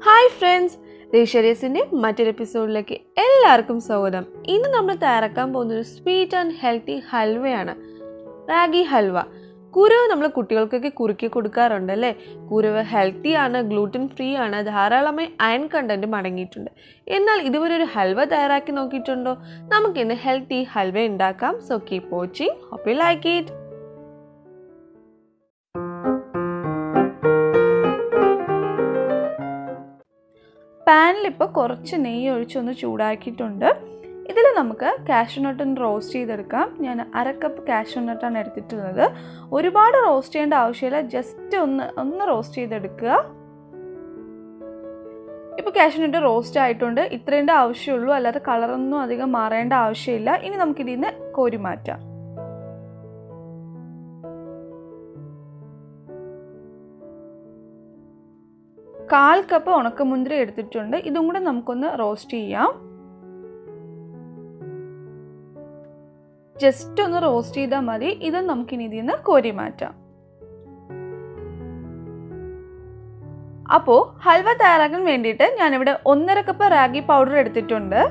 Hi friends, reshzideasന്റെ മറ്റൊരു എപ്പിസോഡിലേക്ക് എല്ലാവർക്കും സ്വാഗതം. ഇന്ന് നമ്മൾ തയ്യാറാക്കാൻ പോകുന്ന ഒരു സ്വീറ്റ് ആൻഡ് ഹെൽത്തി ഹൽവയാണ്. റാഗി ഹൽവ. കുരവ് നമ്മൾ കുട്ടികൾക്കൊക്കെ കുറുക്കി കൊടുക്കാറുണ്ട് അല്ലേ? കുരവ് ഹെൽത്തി ആണ്, ഗ്ലൂട്ടൻ ഫ്രീ ആണ്, ധാരാളമായി അയൺ കണ്ടന്റും അടങ്ങിയിട്ടുണ്ട്. എന്നാൽ ഇതുവരെ ഒരു ഹൽവ തയ്യാറാക്കി നോക്കിയിട്ടുണ്ടോ? നമുക്കിന്ന് ഹെൽത്തി ഹൽവ ഉണ്ടാക്കാം. So keep watching. Hope you like it. പാനിൽ ഇപ്പോൾ കുറച്ച് നെയ്യ് ഒഴിച്ചൊന്ന് ചൂടാക്കിയിട്ടുണ്ട്. ഇതിൽ നമുക്ക് കാഷ്യൂനട്ട് റോസ്റ്റ് ചെയ്തെടുക്കാം. ഞാൻ 1/2 കപ്പ് കാഷ്യൂനട്ടാണ് എടുത്തിട്ടുള്ളത്. ഒരുപാട് റോസ്റ്റ് ചെയ്യേണ്ട ആവശ്യമില്ല, ജസ്റ്റ് ഒന്ന് റോസ്റ്റ് ചെയ്തെടുക്കുക. ഇപ്പോൾ കാഷ്യൂനട്ട് റോസ്റ്റ് ആയിട്ടുണ്ട്. ഇത്രേണ്ട ആവശ്യമുള്ളൂ, അല്ലാതെ കളറൊന്നും അധികം മാറേണ്ട ആവശ്യമില്ല. ഇനി നമുക്കിതിൽ നിന്ന് കോരി മാറ്റാം. കാൽ കപ്പ് ഉണക്കമുന്തിരി എടുത്തിട്ടുണ്ട്. ഇതും കൂടെ നമുക്കൊന്ന് റോസ്റ്റ് ചെയ്യാം. ജസ്റ്റ് ഒന്ന് റോസ്റ്റ് ചെയ്താൽ മതി. ഇത് നമുക്കിനി ഇതിൽ നിന്ന് കോരി മാറ്റാം. അപ്പോൾ ഹൽവ തയ്യാറാക്കാൻ വേണ്ടിയിട്ട് ഞാനിവിടെ 1/2 കപ്പ് റാഗി പൗഡർ എടുത്തിട്ടുണ്ട്.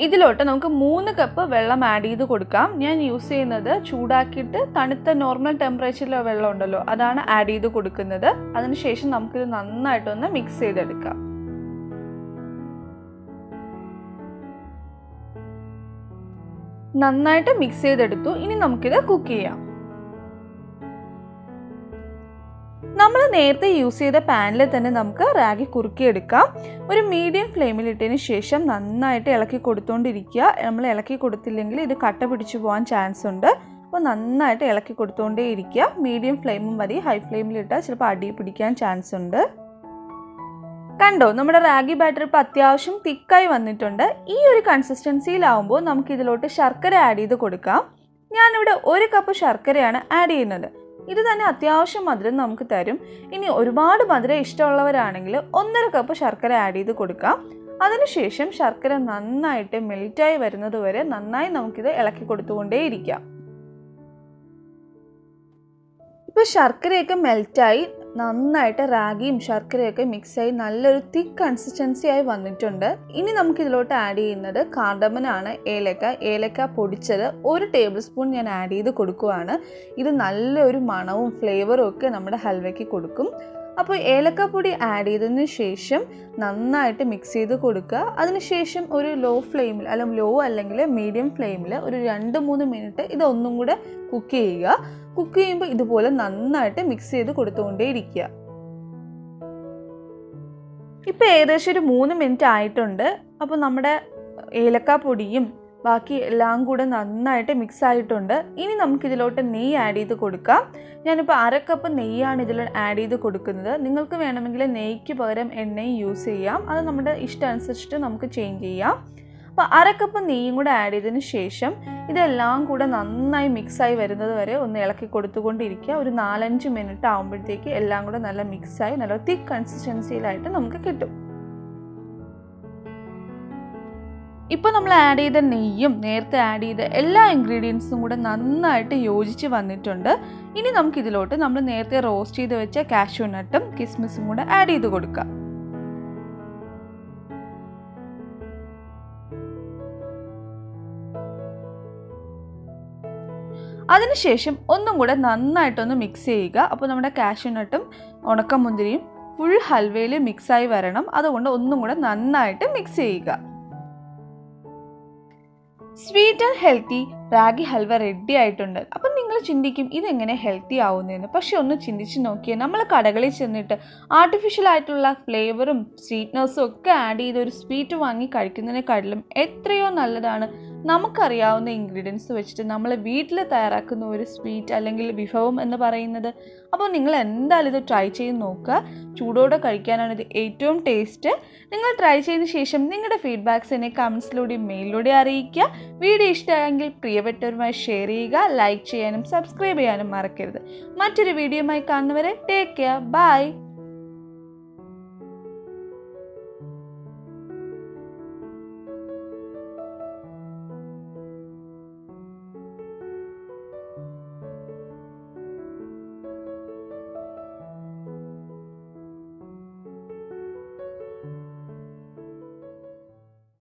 ഇതിലോട്ട് നമുക്ക് 3 കപ്പ് വെള്ളം ആഡ് ചെയ്ത് കൊടുക്കാം. ഞാൻ യൂസ് ചെയ്യുന്നത് ചൂടാക്കിയിട്ട് തണുത്ത നോർമൽ ടെമ്പറേച്ചറിലെ വെള്ളം ഉണ്ടല്ലോ, അതാണ് ആഡ് ചെയ്ത് കൊടുക്കുന്നത്. അതിനുശേഷം നമുക്കിത് നന്നായിട്ടൊന്ന് മിക്സ് ചെയ്തെടുക്കാം. നന്നായിട്ട് മിക്സ് ചെയ്തെടുത്തു. ഇനി നമുക്കിത് കുക്ക് ചെയ്യാം. നമ്മൾ നേരത്തെ യൂസ് ചെയ്ത പാനിൽ തന്നെ നമുക്ക് റാഗി കുറുക്കിയെടുക്കാം. ഒരു മീഡിയം ഫ്ലെയിമിലിട്ടതിന് ശേഷം നന്നായിട്ട് ഇളക്കി കൊടുത്തുകൊണ്ടിരിക്കുക. നമ്മൾ ഇളക്കി കൊടുത്തില്ലെങ്കിൽ ഇത് കട്ട പിടിച്ചു പോകാൻ ചാൻസ് ഉണ്ട്. അപ്പോൾ നന്നായിട്ട് ഇളക്കി കൊടുത്തുകൊണ്ടേ ഇരിക്കുക. മീഡിയം ഫ്ലെയിമും മതി, ഹൈ ഫ്ലെയിമിലിട്ടാൽ ചിലപ്പോൾ അടി പിടിക്കാൻ ചാൻസ് ഉണ്ട്. കണ്ടോ, നമ്മുടെ റാഗി ബാറ്റർ ഇപ്പോൾ അത്യാവശ്യം തിക്കായി വന്നിട്ടുണ്ട്. ഈ ഒരു കൺസിസ്റ്റൻസിയിലാവുമ്പോൾ നമുക്ക് ഇതിലോട്ട് ശർക്കര ആഡ് ചെയ്ത് കൊടുക്കാം. ഞാനിവിടെ 1 കപ്പ് ശർക്കരയാണ് ആഡ് ചെയ്യുന്നത്. ഇത് തന്നെ അത്യാവശ്യം മധുരം നമുക്ക് തരും. ഇനി ഒരുപാട് മധുരം ഇഷ്ടമുള്ളവരാണെങ്കിൽ 1/2 കപ്പ് ശർക്കര ആഡ് ചെയ്ത് കൊടുക്കാം. അതിനുശേഷം ശർക്കര നന്നായിട്ട് മെൽറ്റായി വരുന്നത് വരെ നന്നായി നമുക്കിത് ഇളക്കി കൊടുത്തുകൊണ്ടേയിരിക്കാം. ഇപ്പോൾ ശർക്കരയൊക്കെ മെൽറ്റായി നന്നായിട്ട് റാഗിയും ശർക്കരയൊക്കെ മിക്സായി നല്ലൊരു തിക്ക് കൺസിസ്റ്റൻസി ആയി വന്നിട്ടുണ്ട്. ഇനി നമുക്കിതിലോട്ട് ആഡ് ചെയ്യുന്നത് കാർഡമനാണ്, ഏലക്ക പൊടിച്ചത് 1 ടേബിൾ സ്പൂൺ ഞാൻ ആഡ് ചെയ്ത് കൊടുക്കുകയാണ്. ഇത് നല്ലൊരു മണവും ഫ്ലേവറും ഒക്കെ നമ്മുടെ ഹൽവയ്ക്ക് കൊടുക്കും. അപ്പോൾ ഏലക്കപ്പൊടി ആഡ് ചെയ്തതിന് ശേഷം നന്നായിട്ട് മിക്സ് ചെയ്ത് കൊടുക്കുക. അതിനുശേഷം ഒരു ലോ അല്ലെങ്കിൽ മീഡിയം ഫ്ലെയിമിൽ ഒരു 2-3 മിനിറ്റ് ഇതൊന്നും കൂടെ കുക്ക് ചെയ്യുക. കുക്ക് ചെയ്യുമ്പോൾ ഇതുപോലെ നന്നായിട്ട് മിക്സ് ചെയ്ത് കൊടുത്തുകൊണ്ടേ ഇരിക്കുക. ഇപ്പോൾ ഏകദേശം ഒരു 3 മിനിറ്റ് ആയിട്ടുണ്ട്. അപ്പോൾ നമ്മുടെ ഏലക്കാപ്പൊടിയും ബാക്കി എല്ലാം കൂടെ നന്നായിട്ട് മിക്സ് ആയിട്ടുണ്ട്. ഇനി നമുക്കിതിലോട്ട് നെയ്യ് ആഡ് ചെയ്ത് കൊടുക്കാം. ഞാനിപ്പോൾ 1/2 കപ്പ് നെയ്യാണ് ഇതിൽ ആഡ് ചെയ്ത് കൊടുക്കുന്നത്. നിങ്ങൾക്ക് വേണമെങ്കിൽ നെയ്ക്ക് പകരം എണ്ണയും യൂസ് ചെയ്യാം. അത് നമ്മുടെ ഇഷ്ടം അനുസരിച്ചിട്ട് നമുക്ക് ചേഞ്ച് ചെയ്യാം. അപ്പോൾ 1/2 കപ്പ് നെയ്യും കൂടെ ആഡ് ചെയ്തതിന് ശേഷം ഇതെല്ലാം കൂടെ നന്നായി മിക്സായി വരുന്നത് വരെ ഒന്ന് ഇളക്കി കൊടുത്തുകൊണ്ടിരിക്കുക. ഒരു 4-5 മിനിറ്റ് ആകുമ്പോഴത്തേക്ക് എല്ലാം കൂടെ നല്ല മിക്സായി നല്ല തിക്ക് കൺസിസ്റ്റൻസിയിലായിട്ട് നമുക്ക് കിട്ടും. ഇപ്പോൾ നമ്മൾ ആഡ് ചെയ്ത നെയ്യും നേരത്തെ ആഡ് ചെയ്ത എല്ലാ ഇൻഗ്രീഡിയൻസും കൂടെ നന്നായിട്ട് യോജിച്ച് വന്നിട്ടുണ്ട്. ഇനി നമുക്കിതിലോട്ട് നമ്മൾ നേരത്തെ റോസ്റ്റ് ചെയ്ത് വെച്ച കാഷ്യൂനട്ടും കിസ്മിസും കൂടെ ആഡ് ചെയ്ത് കൊടുക്കാം. അതിനുശേഷം ഒന്നും കൂടെ നന്നായിട്ടൊന്ന് മിക്സ് ചെയ്യുക. അപ്പോൾ നമ്മുടെ കാഷ്യൂനട്ടും ഉണക്കമുന്തിരിയും ഫുൾ ഹൽവയിൽ മിക്സായി വരണം. അതുകൊണ്ട് ഒന്നും കൂടെ നന്നായിട്ട് മിക്സ് ചെയ്യുക. Sweet and healthy ragi halwa ready ആയിട്ടുണ്ട്. അപ്പം നിങ്ങൾ ചിന്തിക്കും ഇതെങ്ങനെ ഹെൽത്തി ആവുന്നതെന്ന്. പക്ഷെ ഒന്ന് ചിന്തിച്ച് നോക്കിയാൽ നമ്മൾ കടകളിൽ ചെന്നിട്ട് ആർട്ടിഫിഷ്യൽ ആയിട്ടുള്ള ഫ്ലേവറും സ്വീറ്റ്നസ്സും ഒക്കെ ആഡ് ചെയ്ത് ഒരു സ്വീറ്റ് വാങ്ങി കഴിക്കുന്നതിനെക്കാട്ടിലും എത്രയോ നല്ലതാണ് നമുക്കറിയാവുന്ന ഇൻഗ്രീഡിയൻസ് വെച്ചിട്ട് നമ്മൾ വീട്ടിൽ തയ്യാറാക്കുന്ന ഒരു സ്വീറ്റ് അല്ലെങ്കിൽ വിഭവം എന്ന് പറയുന്നത്. അപ്പോൾ നിങ്ങൾ എന്തായാലും ഇത് ട്രൈ ചെയ്ത് നോക്കുക. ചൂടോടെ കഴിക്കാനാണ് ഇത് ഏറ്റവും ടേസ്റ്റ്. നിങ്ങൾ ട്രൈ ചെയ്തതിന് ശേഷം നിങ്ങളുടെ ഫീഡ്ബാക്ക്സ് എന്നെ കമൻസിലൂടെയും മെയിലിലൂടെ അറിയിക്കുക. വീഡിയോ ഇഷ്ടമായെങ്കിൽ പ്രിയപ്പെട്ടവരുമായി ഷെയർ ചെയ്യുക, ലൈക്ക് ചെയ്യാനും സബ്സ്ക്രൈബ് ചെയ്യാനും മറക്കരുത്. മറ്റൊരു വീഡിയോയുമായി കാണുന്നവരെ ടേക്ക് കെയർ, ബൈ.